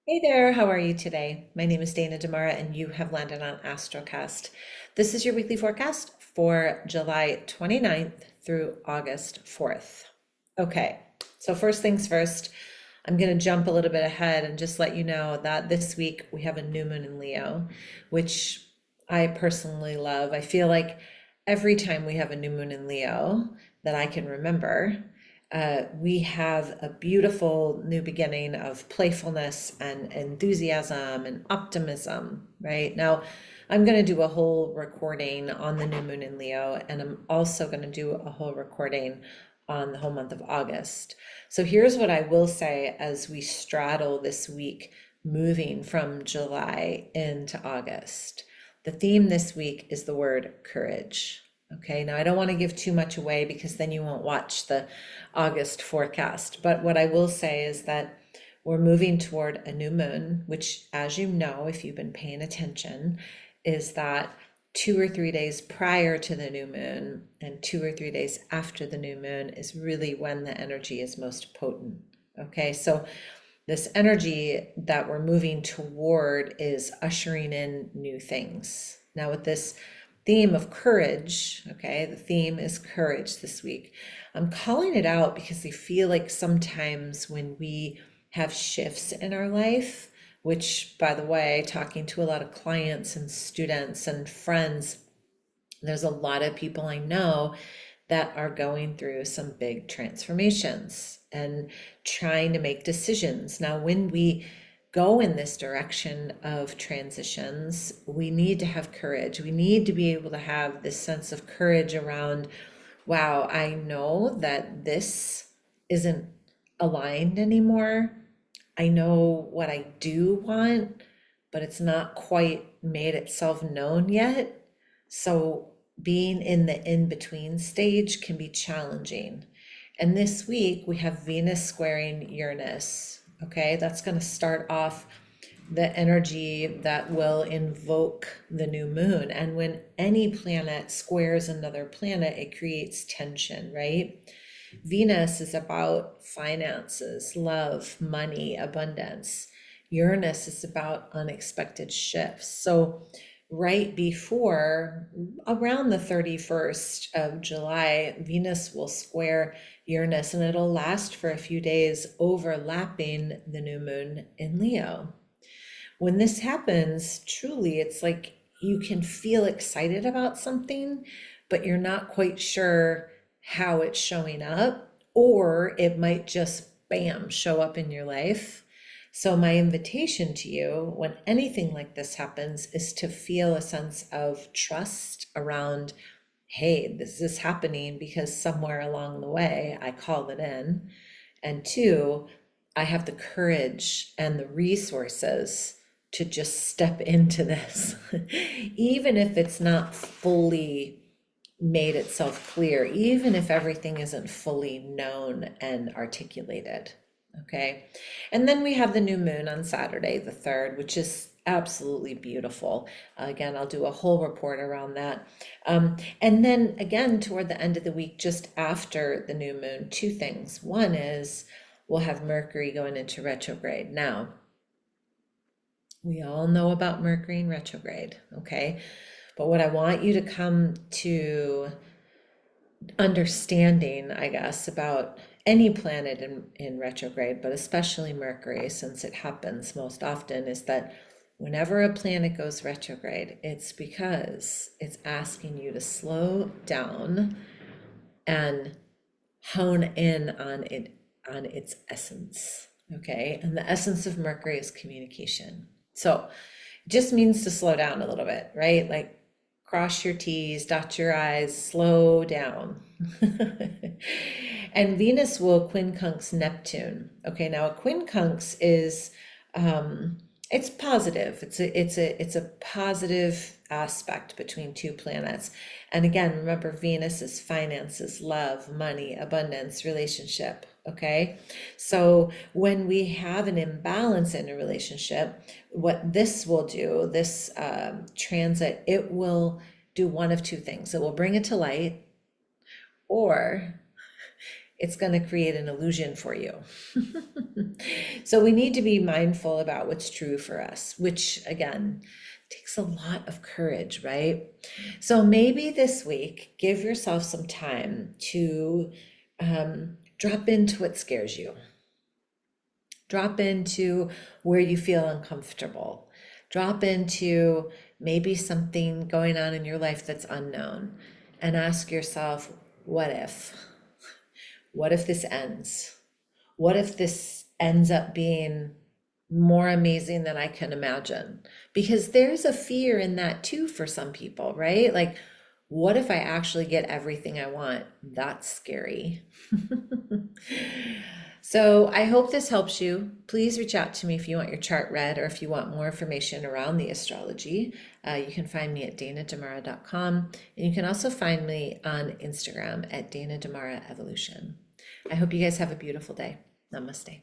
Hey there, how are you today? My name is Dana Demara, and you have landed on Astrocast. This is your weekly forecast for July 29th through August 4th. Okay, so first things first, I'm going to jump a little bit ahead and just let you know that this week we have a new moon in Leo, which I personally love. I feel like every time we have a new moon in Leo that I can remember, we have a beautiful new beginning of playfulness and enthusiasm and optimism, right? Now, I'm going to do a whole recording on the new moon in Leo, and I'm also going to do a whole recording on the whole month of August. So here's what I will say as we straddle this week, moving from July into August. The theme this week is the word courage. Okay, now I don't want to give too much away because then you won't watch the August forecast. But what I will say is that we're moving toward a new moon, which, as you know, if you've been paying attention, is that 2 or 3 days prior to the new moon and 2 or 3 days after the new moon is really when the energy is most potent. Okay, so this energy that we're moving toward is ushering in new things. Now, with this theme of courage, okay, the theme is courage this week. I'm calling it out because I feel like sometimes when we have shifts in our life, which, by the way, talking to a lot of clients and students and friends, there's a lot of people I know that are going through some big transformations and trying to make decisions. Now, when we go in this direction of transitions, we need to have courage. We need to be able to have this sense of courage around, wow, I know that this isn't aligned anymore. I know what I do want, but it's not quite made itself known yet. So being in the in-between stage can be challenging. And this week we have Venus squaring Uranus. Okay, that's going to start off the energy that will invoke the new moon. And when any planet squares another planet, it creates tension, right? Venus is about finances, love, money, abundance. Uranus is about unexpected shifts. So, right before around the 31st of July, Venus will square Uranus and it'll last for a few days, overlapping the new moon in Leo. When this happens, truly, it's like you can feel excited about something, but you're not quite sure how it's showing up, or it might just bam show up in your life. So, my invitation to you when anything like this happens is to feel a sense of trust around, hey, this is happening because somewhere along the way I called it in. And two, I have the courage and the resources to just step into this, even if it's not fully made itself clear, even if everything isn't fully known and articulated. Okay. And then we have the new moon on Saturday, the 3rd, which is absolutely beautiful. Again, I'll do a whole report around that. And then again, toward the end of the week, just after the new moon, two things. One is we'll have Mercury going into retrograde. Now, we all know about Mercury in retrograde, okay? But what I want you to come to understanding, I guess, about any planet in retrograde, but especially Mercury, since it happens most often, is that whenever a planet goes retrograde, it's because it's asking you to slow down and hone in on its essence. Okay. And the essence of Mercury is communication. So it just means to slow down a little bit, right? Like cross your T's, dot your I's, slow down. And Venus will quincunx Neptune. Okay, now a quincunx is it's positive. It's a positive aspect between two planets. And again, remember Venus is finances, love, money, abundance, relationship. Okay, so when we have an imbalance in a relationship, what this will do, this transit, it will do one of two things. It will bring it to light, or it's going to create an illusion for you. So we need to be mindful about what's true for us, which again takes a lot of courage, right? So maybe this week, give yourself some time to drop into what scares you. Drop into where you feel uncomfortable. Drop into maybe something going on in your life that's unknown, and ask yourself, what if? What if this ends? What if this ends up being more amazing than I can imagine? Because there's a fear in that too for some people, right? Like, what if I actually get everything I want? That's scary. So I hope this helps you. Please reach out to me if you want your chart read or if you want more information around the astrology. You can find me at danadamara.com, and you can also find me on Instagram at danadamaraevolution. I hope you guys have a beautiful day. Namaste.